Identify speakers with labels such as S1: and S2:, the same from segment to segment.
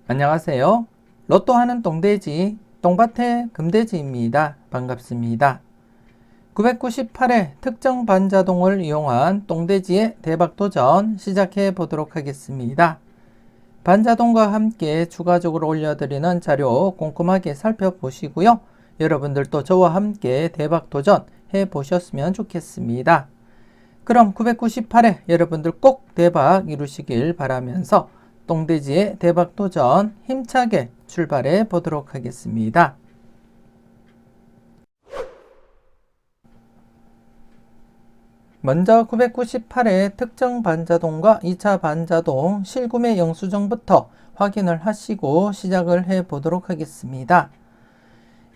S1: 안녕하세요. 로또 하는 똥돼지, 똥밭의 금돼지입니다. 반갑습니다. 998회 특정 반자동을 이용한 똥돼지의 대박도전 시작해 보도록 하겠습니다. 반자동과 함께 추가적으로 올려드리는 자료 꼼꼼하게 살펴보시고요. 여러분들도 저와 함께 대박도전 해보셨으면 좋겠습니다. 그럼 998회 여러분들 꼭 대박 이루시길 바라면서 똥돼지의 대박도전 힘차게 출발해 보도록 하겠습니다. 먼저 998회 특정 반자동과 2차 반자동 실구매 영수증부터 확인을 하시고 시작을 해 보도록 하겠습니다.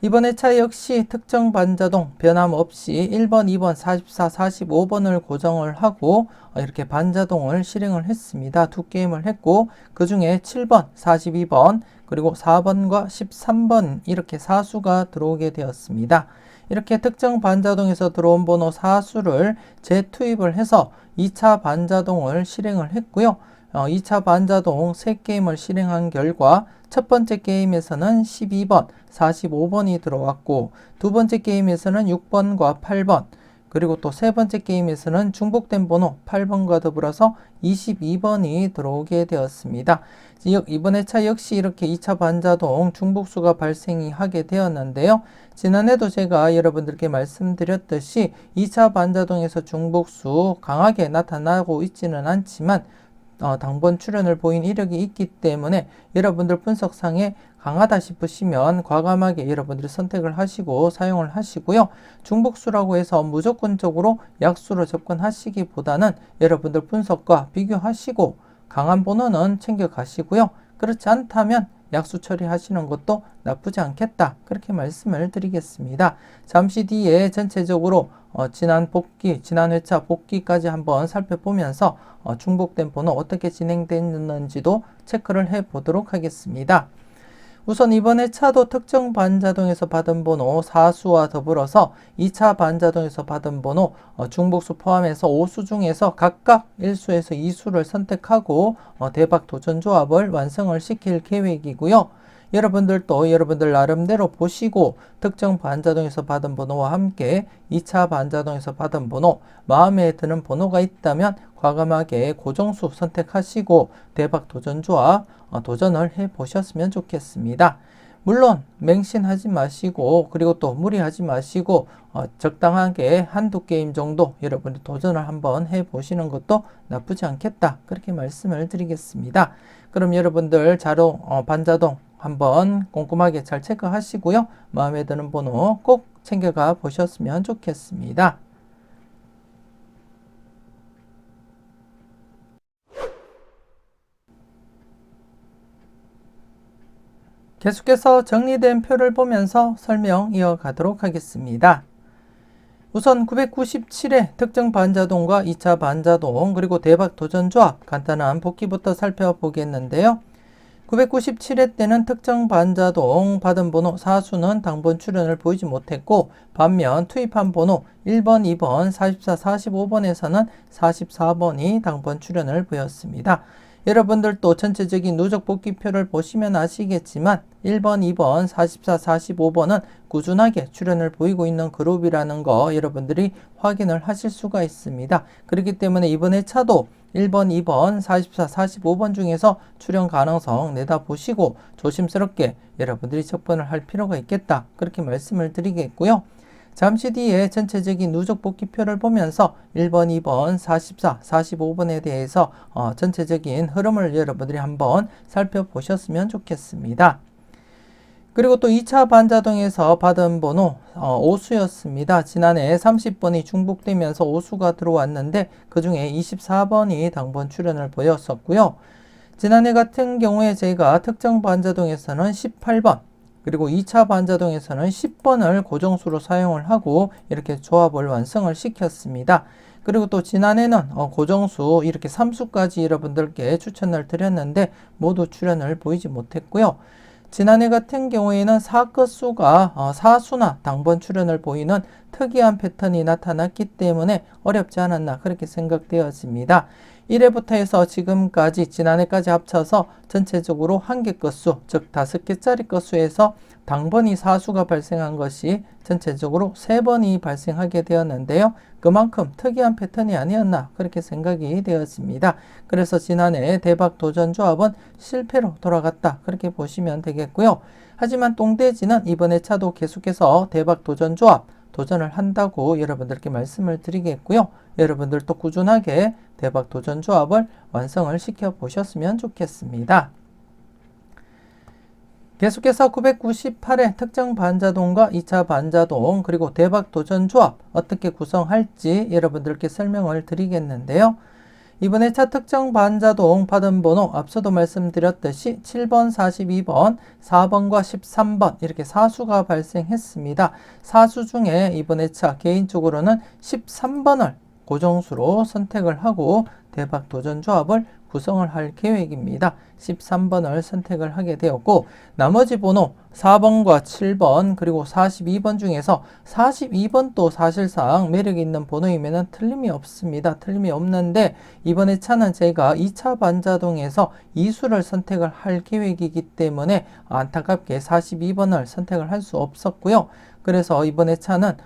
S1: 이번 회차 역시 특정 반자동 변함없이 1번, 2번, 44, 45번을 고정을 하고 이렇게 반자동을 실행을 했습니다. 두 게임을 했고 그 중에 7번, 42번 그리고 4번과 13번 이렇게 사수가 들어오게 되었습니다. 이렇게 특정 반자동에서 들어온 번호 사수를 재투입을 해서 2차 반자동을 실행을 했고요. 2차 반자동 3게임을 실행한 결과 첫 번째 게임에서는 12번, 45번이 들어왔고 두 번째 게임에서는 6번과 8번 그리고 또 세 번째 게임에서는 중복된 번호 8번과 더불어서 22번이 들어오게 되었습니다. 이번 회차 역시 이렇게 2차 반자동 중복수가 발생이 하게 되었는데요. 지난해도 제가 여러분들께 말씀드렸듯이 2차 반자동에서 중복수 강하게 나타나고 있지는 않지만 당번 출현을 보인 이력이 있기 때문에 여러분들 분석상에 강하다 싶으시면 과감하게 여러분들이 선택을 하시고 사용을 하시고요. 중복수라고 해서 무조건적으로 약수로 접근하시기보다는 여러분들 분석과 비교하시고 강한 번호는 챙겨 가시고요. 그렇지 않다면 약수 처리하시는 것도 나쁘지 않겠다. 그렇게 말씀을 드리겠습니다. 잠시 뒤에 전체적으로 지난 회차 복귀까지 한번 살펴보면서 중복된 번호 어떻게 진행됐는지도 체크를 해 보도록 하겠습니다. 우선 이번 회차도 특정 반자동에서 받은 번호 4수와 더불어서 2차 반자동에서 받은 번호 중복수 포함해서 5수 중에서 각각 1수에서 2수를 선택하고 대박 도전 조합을 완성을 시킬 계획이고요. 여러분들도 여러분들 나름대로 보시고 특정 반자동에서 받은 번호와 함께 2차 반자동에서 받은 번호, 마음에 드는 번호가 있다면 과감하게 고정수 선택하시고 대박 도전 조합 도전을 해 보셨으면 좋겠습니다. 물론 맹신하지 마시고 그리고 또 무리하지 마시고 적당하게 한두 게임 정도 여러분들 도전을 한번 해 보시는 것도 나쁘지 않겠다. 그렇게 말씀을 드리겠습니다. 그럼 여러분들 자료 반자동 한번 꼼꼼하게 잘 체크하시고요. 마음에 드는 번호 꼭 챙겨가 보셨으면 좋겠습니다. 계속해서 정리된 표를 보면서 설명 이어가도록 하겠습니다. 우선 997회 특정 반자동과 2차 반자동 그리고 대박 도전 조합 간단한 복기부터 살펴보겠는데요. 997회 때는 특정 반자동 받은 번호 사수는 당번 출현을 보이지 못했고 반면 투입한 번호 1번, 2번, 44, 45번에서는 44번이 당번 출현을 보였습니다. 여러분들도 전체적인 누적 복귀표를 보시면 아시겠지만 1번, 2번, 44, 45번은 꾸준하게 출현을 보이고 있는 그룹이라는 거 여러분들이 확인을 하실 수가 있습니다. 그렇기 때문에 이번 회차도 1번, 2번, 44, 45번 중에서 출현 가능성 내다보시고 조심스럽게 여러분들이 접근을 할 필요가 있겠다. 그렇게 말씀을 드리겠고요. 잠시 뒤에 전체적인 누적 복귀표를 보면서 1번, 2번, 44, 45번에 대해서 전체적인 흐름을 여러분들이 한번 살펴보셨으면 좋겠습니다. 그리고 또 2차 반자동에서 받은 번호 5수였습니다. 지난해 30번이 중복되면서 5수가 들어왔는데 그 중에 24번이 당번 출현을 보였었고요. 지난해 같은 경우에 제가 특정 반자동에서는 18번 그리고 2차 반자동에서는 10번을 고정수로 사용을 하고 이렇게 조합을 완성을 시켰습니다. 그리고 또 지난해는 고정수 이렇게 3수까지 여러분들께 추천을 드렸는데 모두 출현을 보이지 못했고요. 지난해 같은 경우에는 4끝수가 4수나 당번 출현을 보이는 특이한 패턴이 나타났기 때문에 어렵지 않았나 그렇게 생각되어집니다. 1회부터 해서 지금까지 지난해까지 합쳐서 전체적으로 한 개 건수, 즉 5개짜리 건수에서 당번이 사수가 발생한 것이 전체적으로 3번이 발생하게 되었는데요. 그만큼 특이한 패턴이 아니었나 그렇게 생각이 되었습니다. 그래서 지난해 대박 도전 조합은 실패로 돌아갔다 그렇게 보시면 되겠고요. 하지만 똥돼지는 이번 회차도 계속해서 대박 도전 조합 도전을 한다고 여러분들께 말씀을 드리겠고요. 여러분들도 꾸준하게 대박 도전 조합을 완성을 시켜 보셨으면 좋겠습니다. 계속해서 998회 특정 반자동과 2차 반자동 그리고 대박 도전 조합 어떻게 구성할지 여러분들께 설명을 드리겠는데요. 이번 회차 특정 반자동 받은 번호 앞서도 말씀드렸듯이 7번, 42번, 4번과 13번 이렇게 사수가 발생했습니다. 사수 중에 이번 회차 개인적으로는 13번을 고정수로 선택을 하고 대박 도전 조합을 구성을 할 계획입니다. 13번을 선택을 하게 되었고 나머지 번호 4번과 7번 그리고 42번 중에서 42번도 사실상 매력이 있는 번호이면 틀림이 없습니다. 틀림이 없는데 이번 회차는 제가 2차 반자동에서 2수를 선택을 할 계획이기 때문에 안타깝게 42번을 선택을 할 수 없었고요. 그래서 이번 회차는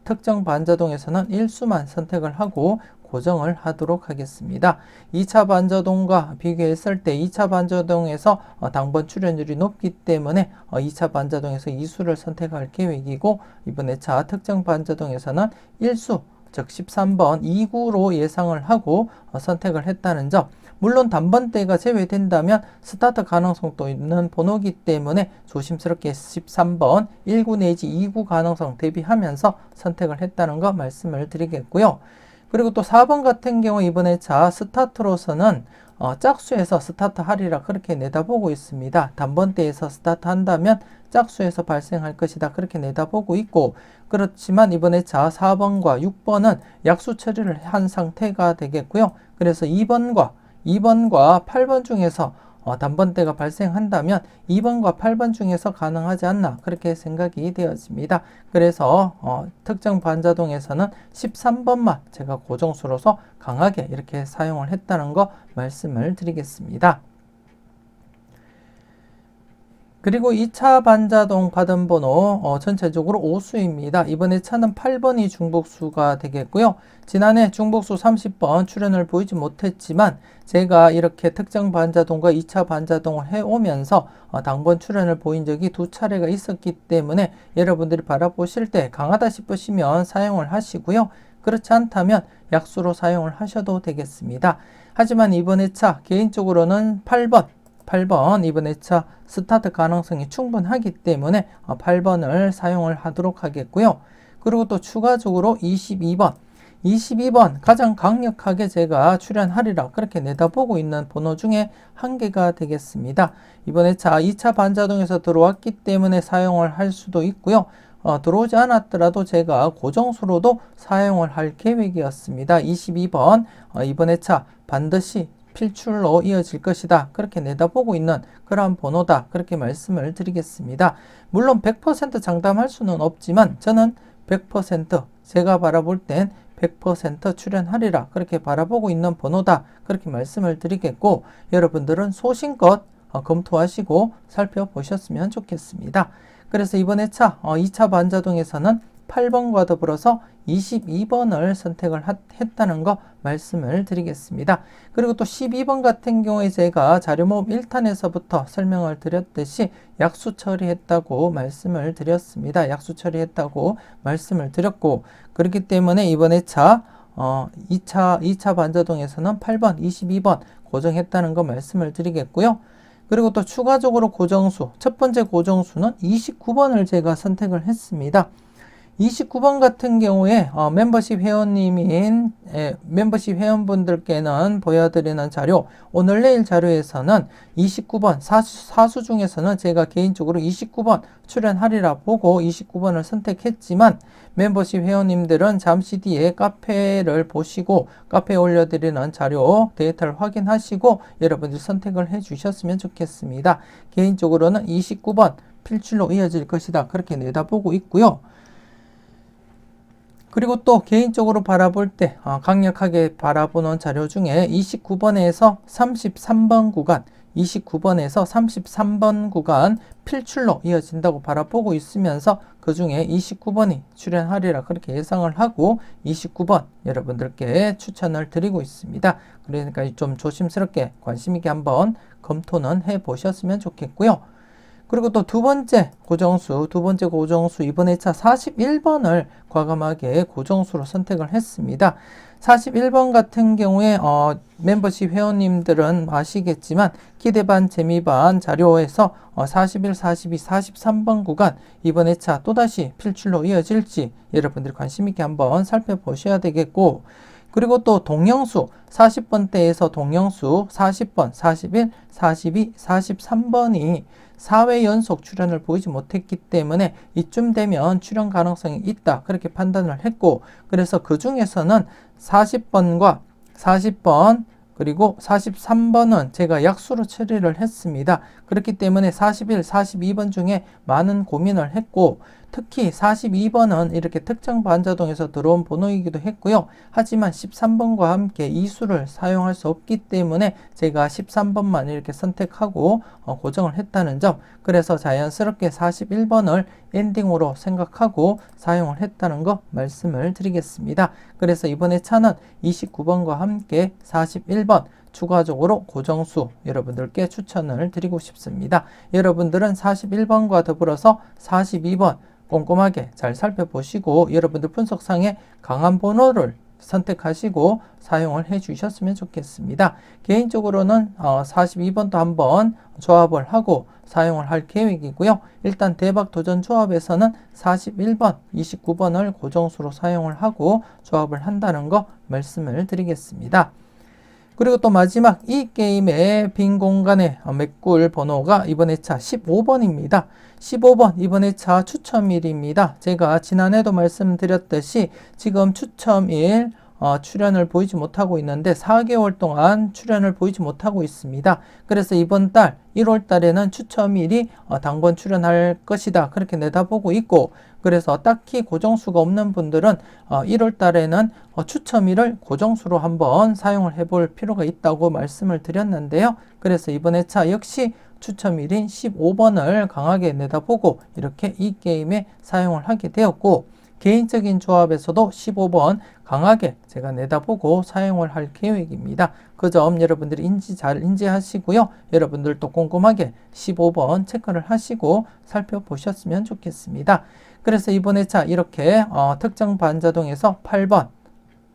S1: 특정 반자동에서는 1수만 선택을 하고 고정을 하도록 하겠습니다. 2차 반자동과 비교했을 때 2차 반자동에서 당번 출연율이 높기 때문에 2차 반자동에서 2수를 선택할 계획이고 이번 회차 특정 반자동에서는 1수 즉 13번 2구로 예상을 하고 선택을 했다는 점, 물론 단번대가 제외된다면 스타트 가능성도 있는 번호이기 때문에 조심스럽게 13번 1구 내지 2구 가능성 대비하면서 선택을 했다는 거 말씀을 드리겠고요. 그리고 또 4번 같은 경우 이번 회차 스타트로서는 짝수에서 스타트 하리라 그렇게 내다보고 있습니다. 단번대에서 스타트 한다면 짝수에서 발생할 것이다 그렇게 내다보고 있고, 그렇지만 이번 회차 4번과 6번은 약수 처리를 한 상태가 되겠고요. 그래서 2번과 8번 중에서 단번대가 발생한다면 2번과 8번 중에서 가능하지 않나 그렇게 생각이 되어집니다. 그래서 특정 반자동에서는 13번만 제가 고정수로서 강하게 이렇게 사용을 했다는 거 말씀을 드리겠습니다. 그리고 2차 반자동 받은 번호 전체적으로 5수입니다. 이번에 차는 8번이 중복수가 되겠고요. 지난해 중복수 30번 출연을 보이지 못했지만 제가 이렇게 특정 반자동과 2차 반자동을 해오면서 당번 출연을 보인 적이 2차례가 있었기 때문에 여러분들이 바라보실 때 강하다 싶으시면 사용을 하시고요. 그렇지 않다면 약수로 사용을 하셔도 되겠습니다. 하지만 이번 회차 개인적으로는 8번 이번 회차 스타트 가능성이 충분하기 때문에 8번을 사용을 하도록 하겠고요. 그리고 또 추가적으로 22번 가장 강력하게 제가 출연하리라 그렇게 내다보고 있는 번호 중에 한 개가 되겠습니다. 이번 회차 2차 반자동에서 들어왔기 때문에 사용을 할 수도 있고요. 들어오지 않았더라도 제가 고정수로도 사용을 할 계획이었습니다. 22번 이번 회차 반드시 필출로 이어질 것이다 그렇게 내다보고 있는 그러한 번호다 그렇게 말씀을 드리겠습니다. 물론 100% 장담할 수는 없지만 저는 100% 제가 바라볼 땐 100% 출연하리라 그렇게 바라보고 있는 번호다 그렇게 말씀을 드리겠고, 여러분들은 소신껏 검토하시고 살펴보셨으면 좋겠습니다. 그래서 이번 회차 2차 반자동에서는 8번과 더불어서 22번을 선택을 했다는 거 말씀을 드리겠습니다. 그리고 또 12번 같은 경우에 제가 자료모음 1탄에서부터 설명을 드렸듯이 약수 처리했다고 말씀을 드렸습니다. 약수 처리했다고 말씀을 드렸고, 그렇기 때문에 이번 회차 2차 반자동에서는 8번, 22번 고정했다는 거 말씀을 드리겠고요. 그리고 또 추가적으로 고정수, 첫 번째 고정수는 29번을 제가 선택을 했습니다. 29번 같은 경우에 멤버십 회원분들께는 보여드리는 자료, 오늘 내일 자료에서는 29번 사수 중에서는 제가 개인적으로 29번 출연하리라 보고 29번을 선택했지만, 멤버십 회원님들은 잠시 뒤에 카페를 보시고 카페에 올려드리는 자료 데이터를 확인하시고 여러분들 선택을 해주셨으면 좋겠습니다. 개인적으로는 29번 필출로 이어질 것이다 그렇게 내다보고 있고요. 그리고 또 개인적으로 바라볼 때 강력하게 바라보는 자료 중에 29번에서 33번 구간 29번에서 33번 구간 필출로 이어진다고 바라보고 있으면서 그 중에 29번이 출연하리라 그렇게 예상을 하고 29번 여러분들께 추천을 드리고 있습니다. 그러니까 좀 조심스럽게 관심 있게 한번 검토는 해 보셨으면 좋겠고요. 그리고 또 두 번째 고정수 이번 회차 41번을 과감하게 고정수로 선택을 했습니다. 41번 같은 경우에 멤버십 회원님들은 아시겠지만 기대반 재미반 자료에서 41, 42, 43번 구간 이번 회차 또다시 필출로 이어질지 여러분들이 관심 있게 한번 살펴보셔야 되겠고, 그리고 또 동영수 40번대에서 동영수 40번, 41, 42, 43번이 4회 연속 출연을 보이지 못했기 때문에 이쯤 되면 출연 가능성이 있다 그렇게 판단을 했고, 그래서 그 중에서는 40번과 40번 그리고 43번은 제가 약수로 처리를 했습니다. 그렇기 때문에 41, 42번 중에 많은 고민을 했고, 특히 42번은 이렇게 특정 반자동에서 들어온 번호이기도 했고요. 하지만 13번과 함께 이수를 사용할 수 없기 때문에 제가 13번만 이렇게 선택하고 고정을 했다는 점, 그래서 자연스럽게 41번을 엔딩으로 생각하고 사용을 했다는 거 말씀을 드리겠습니다. 그래서 이번에 차는 29번과 함께 41번 추가적으로 고정수 여러분들께 추천을 드리고 싶습니다. 여러분들은 41번과 더불어서 42번 꼼꼼하게 잘 살펴보시고 여러분들 분석상에 강한 번호를 선택하시고 사용을 해 주셨으면 좋겠습니다. 개인적으로는 42번도 한번 조합을 하고 사용을 할 계획이고요. 일단 대박 도전 조합에서는 41번, 29번을 고정수로 사용을 하고 조합을 한다는 거 말씀을 드리겠습니다. 그리고 또 마지막 이 게임의 빈 공간의 맥꿀 번호가 이번 회차 15번입니다. 15번 이번 회차 추첨일입니다. 제가 지난해도 말씀드렸듯이 지금 추첨일 출연을 보이지 못하고 있는데 4개월 동안 출연을 보이지 못하고 있습니다. 그래서 이번 달 1월 달에는 추첨일이 당번 출연할 것이다 그렇게 내다보고 있고, 그래서 딱히 고정수가 없는 분들은 1월 달에는 추첨일을 고정수로 한번 사용을 해볼 필요가 있다고 말씀을 드렸는데요. 그래서 이번 회차 역시 추첨일인 15번을 강하게 내다보고 이렇게 이 게임에 사용을 하게 되었고, 개인적인 조합에서도 15번 강하게 제가 내다보고 사용을 할 계획입니다. 그 점 여러분들이 잘 인지하시고요. 여러분들도 꼼꼼하게 15번 체크를 하시고 살펴보셨으면 좋겠습니다. 그래서 이번 회차 이렇게 특정 반자동에서 8번,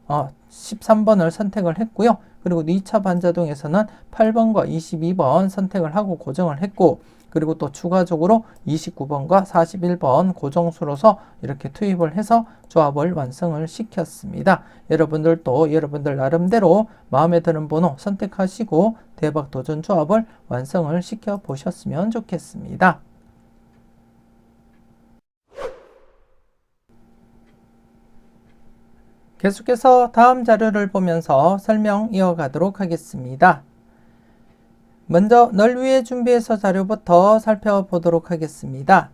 S1: 13번을 선택을 했고요. 그리고 2차 반자동에서는 8번과 22번 선택을 하고 고정을 했고, 그리고 또 추가적으로 29번과 41번 고정수로서 이렇게 투입을 해서 조합을 완성을 시켰습니다. 여러분들도 여러분들 나름대로 마음에 드는 번호 선택하시고 대박 도전 조합을 완성을 시켜 보셨으면 좋겠습니다. 계속해서 다음 자료를 보면서 설명 이어가도록 하겠습니다. 먼저 널 위해 준비해서 자료부터 살펴보도록 하겠습니다.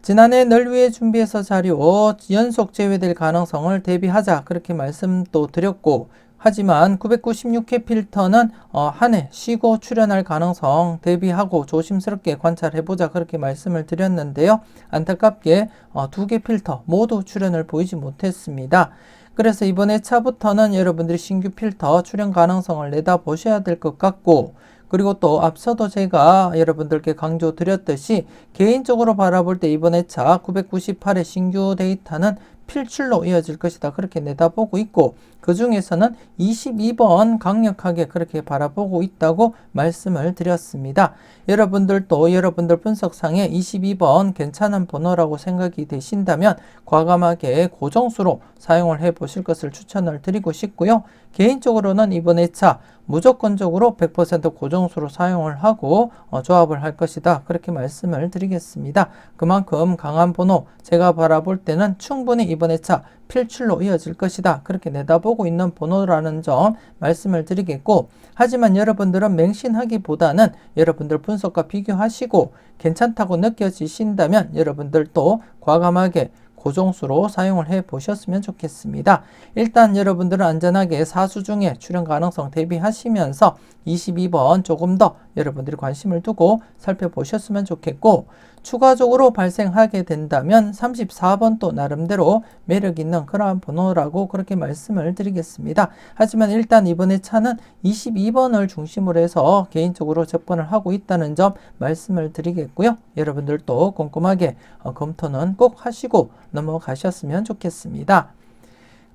S1: 지난해 널 위해 준비해서 자료 연속 제외될 가능성을 대비하자 그렇게 말씀도 드렸고, 하지만 996회 필터는 한 해 쉬고 출연할 가능성 대비하고 조심스럽게 관찰해보자 그렇게 말씀을 드렸는데요. 안타깝게 2개 필터 모두 출연을 보이지 못했습니다. 그래서 이번 회차부터는 여러분들이 신규 필터 출연 가능성을 내다보셔야 될 것 같고, 그리고 또 앞서도 제가 여러분들께 강조드렸듯이 개인적으로 바라볼 때 이번 회차 998의 신규 데이터는 필출로 이어질 것이다 그렇게 내다보고 있고, 그 중에서는 22번 강력하게 그렇게 바라보고 있다고 말씀을 드렸습니다. 여러분들도 여러분들 분석상에 22번 괜찮은 번호라고 생각이 되신다면 과감하게 고정수로 사용을 해 보실 것을 추천을 드리고 싶고요. 개인적으로는 이번 회차 무조건적으로 100% 고정수로 사용을 하고 조합을 할 것이다 그렇게 말씀을 드리겠습니다. 그만큼 강한 번호 제가 바라볼 때는 충분히 이번 회차 필출로 이어질 것이다 그렇게 내다보고 있는 번호라는 점 말씀을 드리겠고, 하지만 여러분들은 맹신하기보다는 여러분들 분석과 비교하시고 괜찮다고 느껴지신다면 여러분들도 과감하게 고정수로 사용을 해 보셨으면 좋겠습니다. 일단 여러분들은 안전하게 사수 중에 출연 가능성 대비하시면서 22번 조금 더 여러분들이 관심을 두고 살펴보셨으면 좋겠고, 추가적으로 발생하게 된다면 34번 또 나름대로 매력 있는 그러한 번호라고 그렇게 말씀을 드리겠습니다. 하지만 일단 이번에 차는 22번을 중심으로 해서 개인적으로 접근을 하고 있다는 점 말씀을 드리겠고요. 여러분들도 꼼꼼하게 검토는 꼭 하시고 넘어가셨으면 좋겠습니다.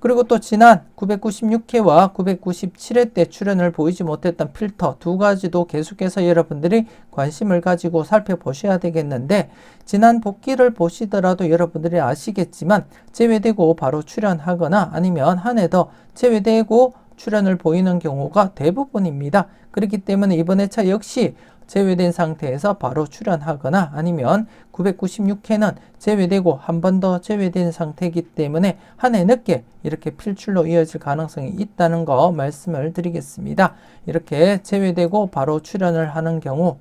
S1: 그리고 또 지난 996회와 997회 때 출연을 보이지 못했던 필터 두 가지도 계속해서 여러분들이 관심을 가지고 살펴보셔야 되겠는데, 지난 복귀를 보시더라도 여러분들이 아시겠지만 제외되고 바로 출연하거나 아니면 한 해 더 제외되고 출연을 보이는 경우가 대부분입니다. 그렇기 때문에 이번 회차 역시 제외된 상태에서 바로 출연하거나 아니면 996회는 제외되고 한 번 더 제외된 상태이기 때문에 한 해 늦게 이렇게 필출로 이어질 가능성이 있다는 거 말씀을 드리겠습니다. 이렇게 제외되고 바로 출연을 하는 경우,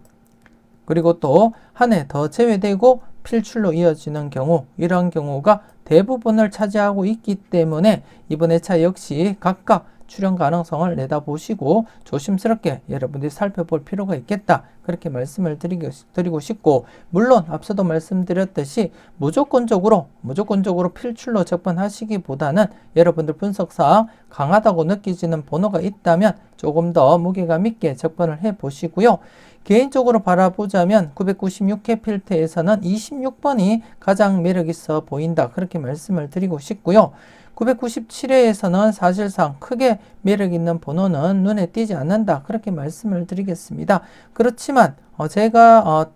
S1: 그리고 또 한 해 더 제외되고 필출로 이어지는 경우, 이런 경우가 대부분을 차지하고 있기 때문에 이번 회차 역시 각각 출연 가능성을 내다보시고 조심스럽게 여러분들이 살펴볼 필요가 있겠다, 그렇게 말씀을 드리고 싶고, 물론 앞서도 말씀드렸듯이 무조건적으로 필출로 접근하시기보다는 여러분들 분석상 강하다고 느끼지는 번호가 있다면 조금 더 무게감 있게 접근을 해 보시고요. 개인적으로 바라보자면 996회 필터에서는 26번이 가장 매력 있어 보인다, 그렇게 말씀을 드리고 싶고요. 997회에서는 사실상 크게 매력 있는 번호는 눈에 띄지 않는다, 그렇게 말씀을 드리겠습니다. 그렇지만 제가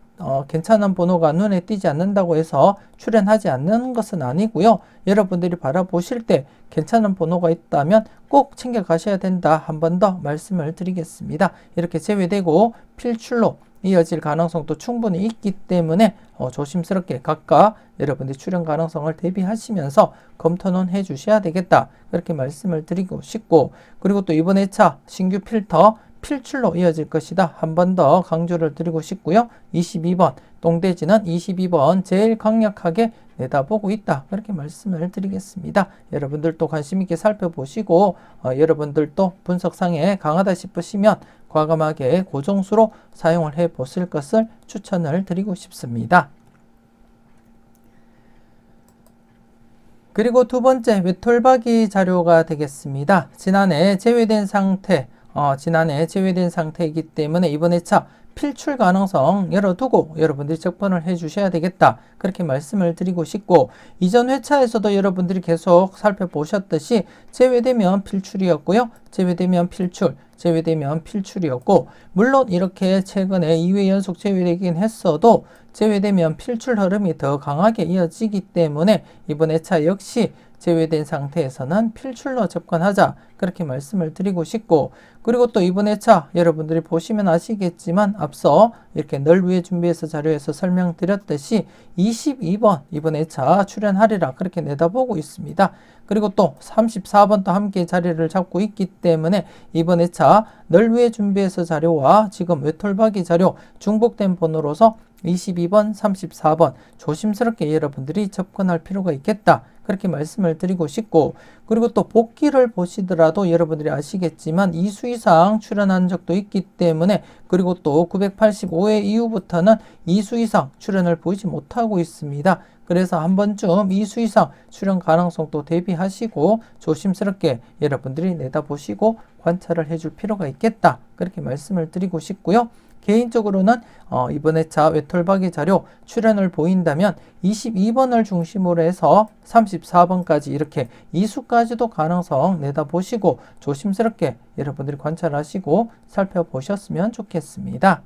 S1: 괜찮은 번호가 눈에 띄지 않는다고 해서 출연하지 않는 것은 아니고요. 여러분들이 바라보실 때 괜찮은 번호가 있다면 꼭 챙겨 가셔야 된다, 한 번 더 말씀을 드리겠습니다. 이렇게 제외되고 필출로 이어질 가능성도 충분히 있기 때문에 조심스럽게 각각 여러분들이 출연 가능성을 대비하시면서 검토는 해 주셔야 되겠다, 그렇게 말씀을 드리고 싶고, 그리고 또 이번 회차 신규 필터 필출로 이어질 것이다, 한 번 더 강조를 드리고 싶고요. 22번 똥돼지는 22번 제일 강력하게 내다보고 있다, 그렇게 말씀을 드리겠습니다. 여러분들도 관심 있게 살펴보시고 여러분들도 분석상에 강하다 싶으시면 과감하게 고정수로 사용을 해 보실 것을 추천을 드리고 싶습니다. 그리고 두 번째 외톨박이 자료가 되겠습니다. 지난해 제외된 상태이기 때문에 이번 회차 필출 가능성 열어두고 여러분들이 접근을 해 주셔야 되겠다, 그렇게 말씀을 드리고 싶고, 이전 회차에서도 여러분들이 계속 살펴보셨듯이 제외되면 필출이었고요. 제외되면 필출이었고, 물론 이렇게 최근에 2회 연속 제외되긴 했어도 제외되면 필출 흐름이 더 강하게 이어지기 때문에 이번 회차 역시 제외된 상태에서는 필출로 접근하자, 그렇게 말씀을 드리고 싶고, 그리고 또 이번 회차 여러분들이 보시면 아시겠지만 앞서 이렇게 널 위해 준비해서 자료에서 설명드렸듯이 22번 이번 회차 출연하리라, 그렇게 내다보고 있습니다. 그리고 또 34번도 함께 자리를 잡고 있기 때문에 이번 회차 널 위해 준비해서 자료와 지금 외톨박이 자료 중복된 번호로서 22번, 34번 조심스럽게 여러분들이 접근할 필요가 있겠다, 그렇게 말씀을 드리고 싶고, 그리고 또 복귀를 보시더라도 여러분들이 아시겠지만 2수 이상 출연한 적도 있기 때문에, 그리고 또 985회 이후부터는 2수 이상 출연을 보이지 못하고 있습니다. 그래서 한 번쯤 2수 이상 출연 가능성도 대비하시고 조심스럽게 여러분들이 내다보시고 관찰을 해줄 필요가 있겠다, 그렇게 말씀을 드리고 싶고요. 개인적으로는 이번 회차 외톨박이 자료 출연을 보인다면 22번을 중심으로 해서 34번까지 이렇게 2수까지도 가능성 내다보시고 조심스럽게 여러분들이 관찰하시고 살펴보셨으면 좋겠습니다.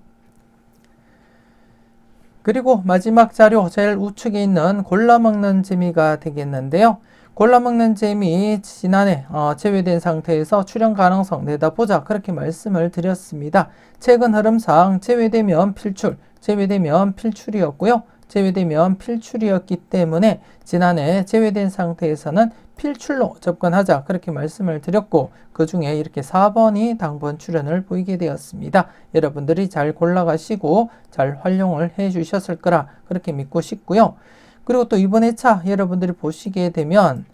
S1: 그리고 마지막 자료 제일 우측에 있는 골라먹는 재미가 되겠는데요. 골라먹는 재미 지난해 제외된 상태에서 출연 가능성 내다보자, 그렇게 말씀을 드렸습니다. 최근 흐름상 제외되면 필출이었고요. 제외되면 필출이었기 때문에 지난해 제외된 상태에서는 필출로 접근하자, 그렇게 말씀을 드렸고, 그 중에 이렇게 4번이 당번 출연을 보이게 되었습니다. 여러분들이 잘 골라가시고 잘 활용을 해 주셨을 거라 그렇게 믿고 싶고요. 그리고 또 이번 회차 여러분들이 보시게 되면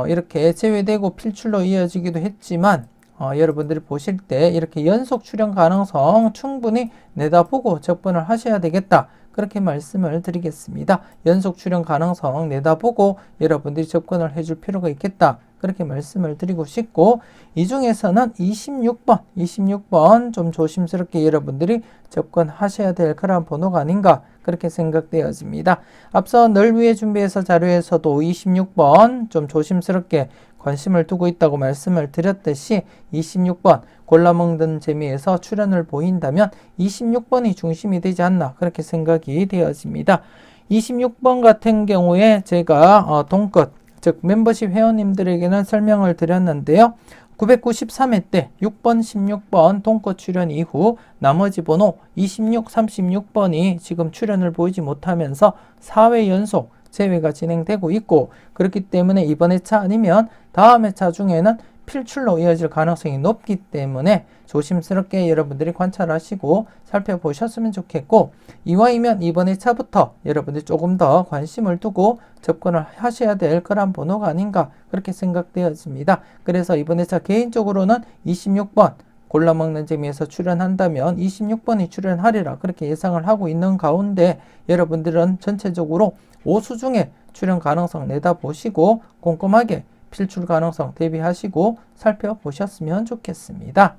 S1: 이렇게 제외되고 필출로 이어지기도 했지만 여러분들이 보실 때 이렇게 연속 출연 가능성 충분히 내다보고 접근을 하셔야 되겠다. 그렇게 말씀을 드리겠습니다. 연속 출연 가능성 내다보고 여러분들이 접근을 해줄 필요가 있겠다. 그렇게 말씀을 드리고 싶고, 이 중에서는 26번 좀 조심스럽게 여러분들이 접근하셔야 될 그런 번호가 아닌가 그렇게 생각되어집니다. 앞서 널 위해 준비해서 자료에서도 26번 좀 조심스럽게 관심을 두고 있다고 말씀을 드렸듯이 26번 골라먹는 재미에서 출연을 보인다면 26번이 중심이 되지 않나 그렇게 생각이 되어집니다. 26번 같은 경우에 제가 동끝 즉 멤버십 회원님들에게는 설명을 드렸는데요. 993회 때 6번, 16번 동끝 출연 이후 나머지 번호 26, 36번이 지금 출연을 보이지 못하면서 4회 연속 제외가 진행되고 있고, 그렇기 때문에 이번 회차 아니면 다음 회차 중에는 필출로 이어질 가능성이 높기 때문에 조심스럽게 여러분들이 관찰하시고 살펴보셨으면 좋겠고, 이왕이면 이번 회차부터 여러분들이 조금 더 관심을 두고 접근을 하셔야 될 그런 번호가 아닌가 그렇게 생각되어집니다. 그래서 이번 회차 개인적으로는 26번 골라먹는 재미에서 출연한다면 26번이 출연하리라 그렇게 예상을 하고 있는 가운데, 여러분들은 전체적으로 5수 중에 출연 가능성 내다보시고 꼼꼼하게 필출 가능성 대비하시고 살펴보셨으면 좋겠습니다.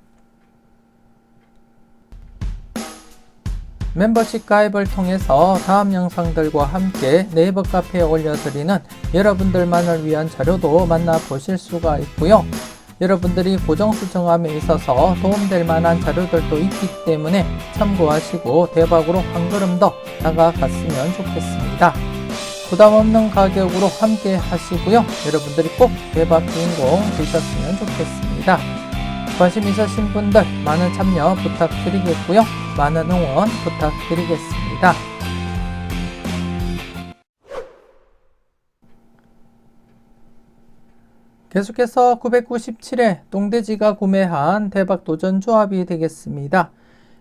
S1: 멤버십 가입을 통해서 다음 영상들과 함께 네이버 카페에 올려드리는 여러분들만을 위한 자료도 만나보실 수가 있고요. 여러분들이 고정수 정함에 있어서 도움될 만한 자료들도 있기 때문에 참고하시고 대박으로 한 걸음 더 다가갔으면 좋겠습니다. 부담 없는 가격으로 함께 하시고요. 여러분들이 꼭 대박 주인공 되셨으면 좋겠습니다. 관심 있으신 분들 많은 참여 부탁드리겠고요. 많은 응원 부탁드리겠습니다. 계속해서 997회 똥돼지가 구매한 대박도전 조합이 되겠습니다.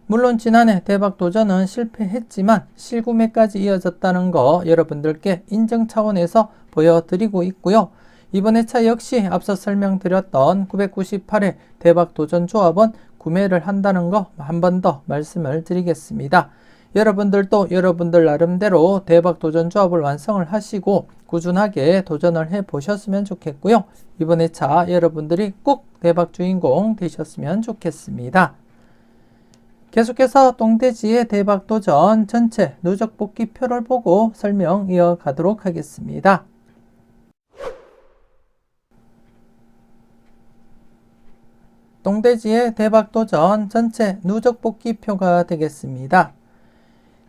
S1: 물론 지난해 대박도전은 실패했지만 실구매까지 이어졌다는 거 여러분들께 인정 차원에서 보여드리고 있고요. 이번 회차 역시 앞서 설명드렸던 998회 대박도전 조합은 구매를 한다는 거 한 번 더 말씀을 드리겠습니다. 여러분들도 여러분들 나름대로 대박도전 조합을 완성을 하시고 꾸준하게 도전을 해보셨으면 좋겠고요. 이번 회차 여러분들이 꼭 대박 주인공 되셨으면 좋겠습니다. 계속해서 똥돼지의 대박도전 전체 누적 복귀표를 보고 설명 이어가도록 하겠습니다. 똥돼지의 대박도전 전체 누적 복귀표가 되겠습니다.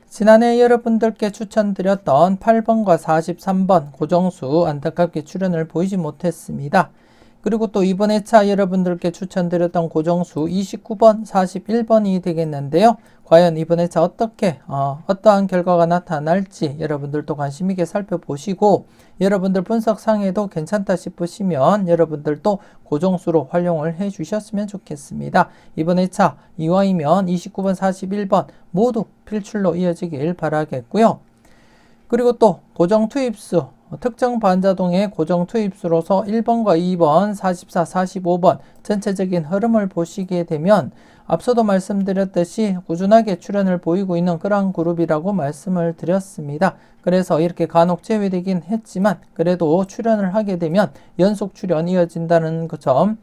S1: 지난해 여러분들께 추천드렸던 8번과 43번 고정수 안타깝게 출연을 보이지 못했습니다. 그리고 또 이번 회차 여러분들께 추천드렸던 고정수 29번, 41번이 되겠는데요. 과연 이번 회차 어떠한 결과가 나타날지 여러분들도 관심 있게 살펴보시고, 여러분들 분석상에도 괜찮다 싶으시면 여러분들도 고정수로 활용을 해 주셨으면 좋겠습니다. 이번 회차 이왕이면 29번, 41번 모두 필출로 이어지길 바라겠고요. 그리고 또 고정 투입수 특정 반자동의 고정 투입수로서 1번과 2번, 44, 45번 전체적인 흐름을 보시게 되면 앞서도 말씀드렸듯이 꾸준하게 출연을 보이고 있는 그러한 그룹이라고 말씀을 드렸습니다. 그래서 이렇게 간혹 제외되긴 했지만 그래도 출연을 하게 되면 연속 출연이 이어진다는 점,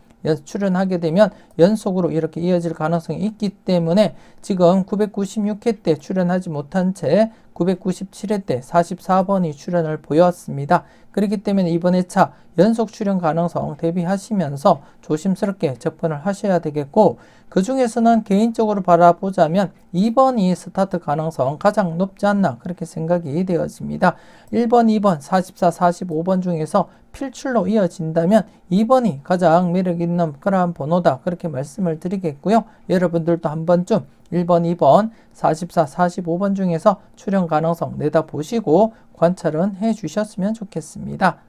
S1: 출연하게 되면 연속으로 이렇게 이어질 가능성이 있기 때문에 지금 996회 때 출연하지 못한 채 997회 때 44번이 출연을 보였습니다. 그렇기 때문에 이번 회차 연속 출연 가능성 대비하시면서 조심스럽게 접근을 하셔야 되겠고, 그 중에서는 개인적으로 바라보자면 2번이 스타트 가능성 가장 높지 않나 그렇게 생각이 되어집니다. 1번, 2번, 44, 45번 중에서 필출로 이어진다면 2번이 가장 매력 있는 그러한 번호다 그렇게 말씀을 드리겠고요. 여러분들도 한 번쯤 1번, 2번, 44, 45번 중에서 출연 가능성 내다보시고 관찰은 해 주셨으면 좋겠습니다.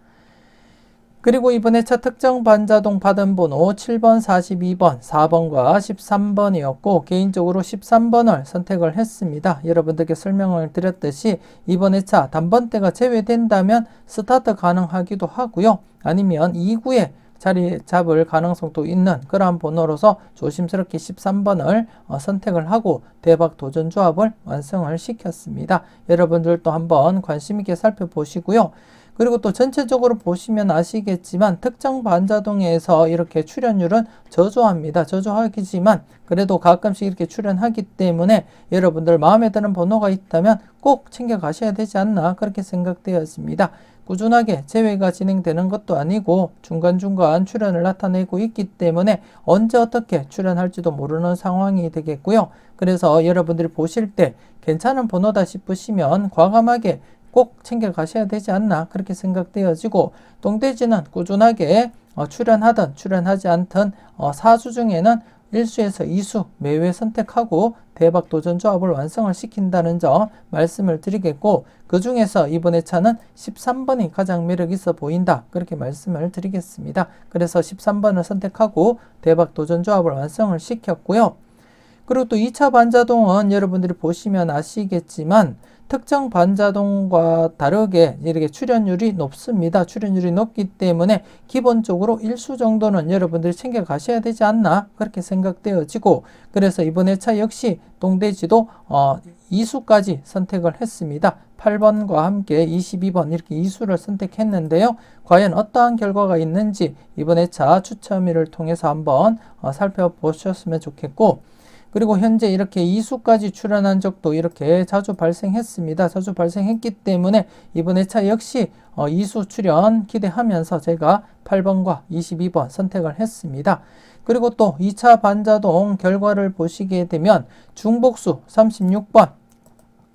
S1: 그리고 이번에 차 특정 반자동 받은 번호 7번, 42번, 4번과 13번이었고 개인적으로 13번을 선택을 했습니다. 여러분들께 설명을 드렸듯이 이번에 차 단번대가 제외된다면 스타트 가능하기도 하고요. 아니면 2구에 자리 잡을 가능성도 있는 그러한 번호로서 조심스럽게 13번을 선택을 하고 대박 도전 조합을 완성을 시켰습니다. 여러분들도 한번 관심 있게 살펴보시고요. 그리고 또 전체적으로 보시면 아시겠지만 특정 반자동에서 이렇게 출연율은 저조합니다. 저조하기지만 그래도 가끔씩 이렇게 출연하기 때문에 여러분들 마음에 드는 번호가 있다면 꼭 챙겨 가셔야 되지 않나 그렇게 생각되었습니다. 꾸준하게 제외가 진행되는 것도 아니고 중간중간 출연을 나타내고 있기 때문에 언제 어떻게 출연할지도 모르는 상황이 되겠고요. 그래서 여러분들이 보실 때 괜찮은 번호다 싶으시면 과감하게 꼭 챙겨 가셔야 되지 않나 그렇게 생각되어지고 똥돼지는 꾸준하게 출연하든 출연하지 않든 4수 중에는 1수에서 2수 매회 선택하고 대박 도전 조합을 완성을 시킨다는 점 말씀을 드리겠고 그 중에서 이번에 차는 13번이 가장 매력 있어 보인다 그렇게 말씀을 드리겠습니다. 그래서 13번을 선택하고 대박 도전 조합을 완성을 시켰고요. 그리고 또 2차 반자동은 여러분들이 보시면 아시겠지만 특정 반자동과 다르게 이렇게 출연율이 높습니다. 출연율이 높기 때문에 기본적으로 1수 정도는 여러분들이 챙겨 가셔야 되지 않나 그렇게 생각되어지고 그래서 이번에 차 역시 똥돼지도 2수까지 선택을 했습니다. 8번과 함께 22번 이렇게 2수를 선택했는데요. 과연 어떠한 결과가 있는지 이번에 차 추첨일을 통해서 한번 살펴보셨으면 좋겠고 그리고 현재 이렇게 2수까지 출연한 적도 이렇게 자주 발생했습니다. 자주 발생했기 때문에 이번에 차 역시 2수 출연 기대하면서 제가 8번과 22번 선택을 했습니다. 그리고 또 2차 반자동 결과를 보시게 되면 중복수 36번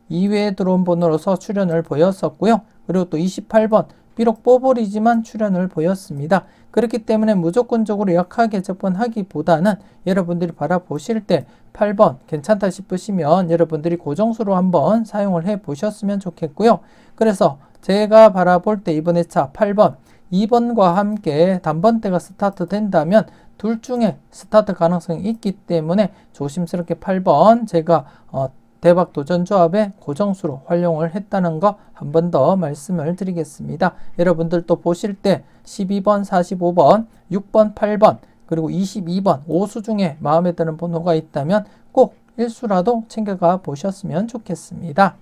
S1: 2회에 들어온 번호로서 출연을 보였었고요. 그리고 또 28번 비록 뽀볼이지만 출연을 보였습니다. 그렇기 때문에 무조건적으로 약하게 접근하기보다는 여러분들이 바라보실 때 8번 괜찮다 싶으시면 여러분들이 고정수로 한번 사용을 해 보셨으면 좋겠고요. 그래서 제가 바라볼 때 이번에 차 8번, 2번과 함께 단번대가 스타트 된다면 둘 중에 스타트 가능성이 있기 때문에 조심스럽게 8번 제가 대박 도전 조합의 고정수로 활용을 했다는 거 한 번 더 말씀을 드리겠습니다. 여러분들 또 보실 때 12번, 45번, 6번, 8번 그리고 22번 5수 중에 마음에 드는 번호가 있다면 꼭 1수라도 챙겨가 보셨으면 좋겠습니다.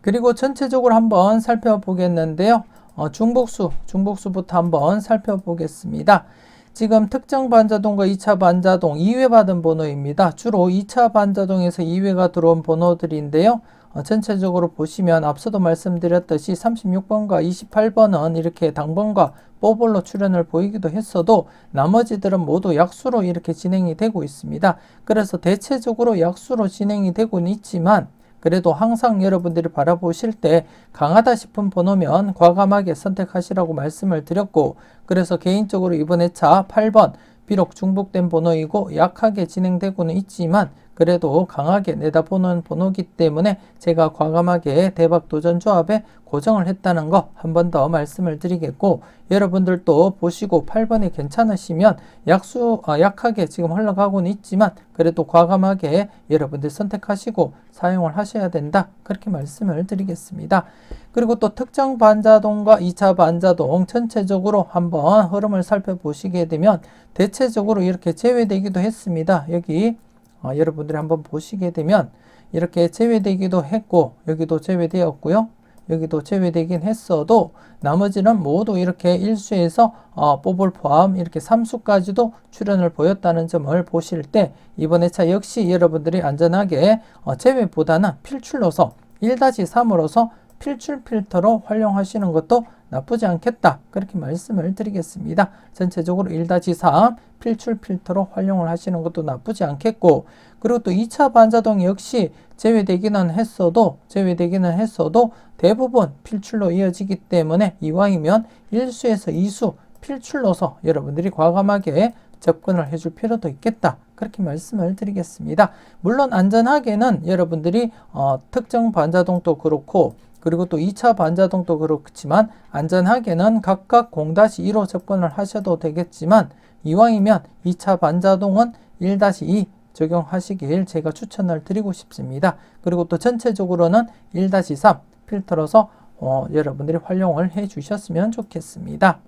S1: 그리고 전체적으로 한번 살펴보겠는데요. 중복수부터 한번 살펴보겠습니다. 지금 특정 반자동과 2차 반자동 2회 받은 번호입니다. 주로 2차 반자동에서 2회가 들어온 번호들인데요. 전체적으로 보시면 앞서도 말씀드렸듯이 36번과 28번은 이렇게 당번과 뽀볼로 출연을 보이기도 했어도 나머지들은 모두 약수로 이렇게 진행이 되고 있습니다. 그래서 대체적으로 약수로 진행이 되고는 있지만 그래도 항상 여러분들이 바라보실 때 강하다 싶은 번호면 과감하게 선택하시라고 말씀을 드렸고 그래서 개인적으로 이번에 차 8번 비록 중복된 번호이고 약하게 진행되고는 있지만 그래도 강하게 내다보는 번호이기 때문에 제가 과감하게 대박 도전 조합에 고정을 했다는 거 한 번 더 말씀을 드리겠고 여러분들도 보시고 8번이 괜찮으시면 약하게 지금 흘러가고는 있지만 그래도 과감하게 여러분들 선택하시고 사용을 하셔야 된다 그렇게 말씀을 드리겠습니다. 그리고 또 특정 반자동과 2차 반자동 전체적으로 한번 흐름을 살펴보시게 되면 대체적으로 이렇게 제외되기도 했습니다. 여기 여러분들이 한번 보시게 되면 이렇게 제외되기도 했고 여기도 제외되었고요. 여기도 제외되긴 했어도 나머지는 모두 이렇게 1수에서 뽀볼 포함 이렇게 3수까지도 출연을 보였다는 점을 보실 때 이번에 차 역시 여러분들이 안전하게 제외보다는 필출로서 1-3으로서 필출 필터로 활용하시는 것도 나쁘지 않겠다 그렇게 말씀을 드리겠습니다. 전체적으로 1-3 필출 필터로 활용을 하시는 것도 나쁘지 않겠고 그리고 또 2차 반자동 역시 제외되기는 했어도 대부분 필출로 이어지기 때문에 이왕이면 1수에서 2수 필출로서 여러분들이 과감하게 접근을 해줄 필요도 있겠다 그렇게 말씀을 드리겠습니다. 물론 안전하게는 여러분들이 특정 반자동도 그렇고 그리고 또 2차 반자동도 그렇지만 안전하게는 각각 0-2로 접근을 하셔도 되겠지만 이왕이면 2차 반자동은 1-2 적용하시길 제가 추천을 드리고 싶습니다. 그리고 또 전체적으로는 1-3 필터로서 여러분들이 활용을 해 주셨으면 좋겠습니다.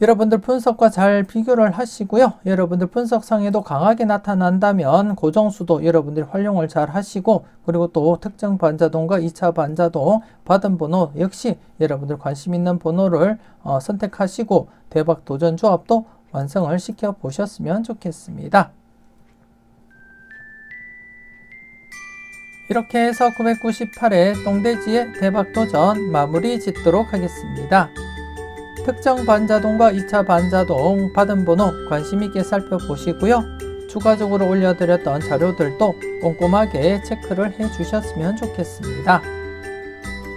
S1: 여러분들 분석과 잘 비교를 하시고요. 여러분들 분석상에도 강하게 나타난다면 고정수도 여러분들이 활용을 잘 하시고 그리고 또 특정 반자동과 2차 반자동 받은 번호 역시 여러분들 관심 있는 번호를 선택하시고 대박 도전 조합도 완성을 시켜 보셨으면 좋겠습니다. 이렇게 해서 998회 똥돼지의 대박 도전 마무리 짓도록 하겠습니다. 특정 반자동과 2차 반자동 받은 번호 관심있게 살펴보시고요. 추가적으로 올려드렸던 자료들도 꼼꼼하게 체크를 해주셨으면 좋겠습니다.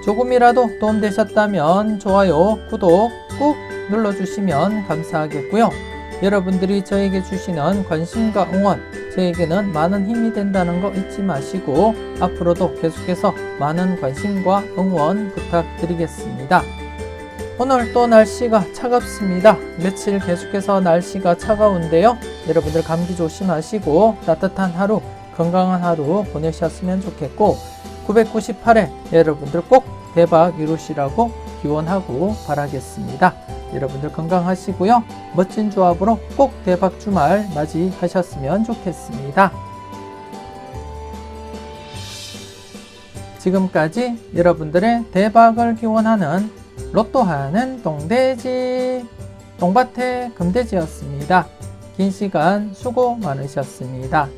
S1: 조금이라도 도움되셨다면 좋아요, 구독 꾹 눌러주시면 감사하겠고요. 여러분들이 저에게 주시는 관심과 응원, 저에게는 많은 힘이 된다는 거 잊지 마시고 앞으로도 계속해서 많은 관심과 응원 부탁드리겠습니다. 오늘 또 날씨가 차갑습니다. 며칠 계속해서 날씨가 차가운데요. 여러분들 감기 조심하시고 따뜻한 하루, 건강한 하루 보내셨으면 좋겠고 998회 여러분들 꼭 대박 이루시라고 기원하고 바라겠습니다. 여러분들 건강하시고요. 멋진 조합으로 꼭 대박 주말 맞이하셨으면 좋겠습니다. 지금까지 여러분들의 대박을 기원하는 로또하는 똥돼지 똥밭의 금돼지였습니다. 긴 시간 수고 많으셨습니다.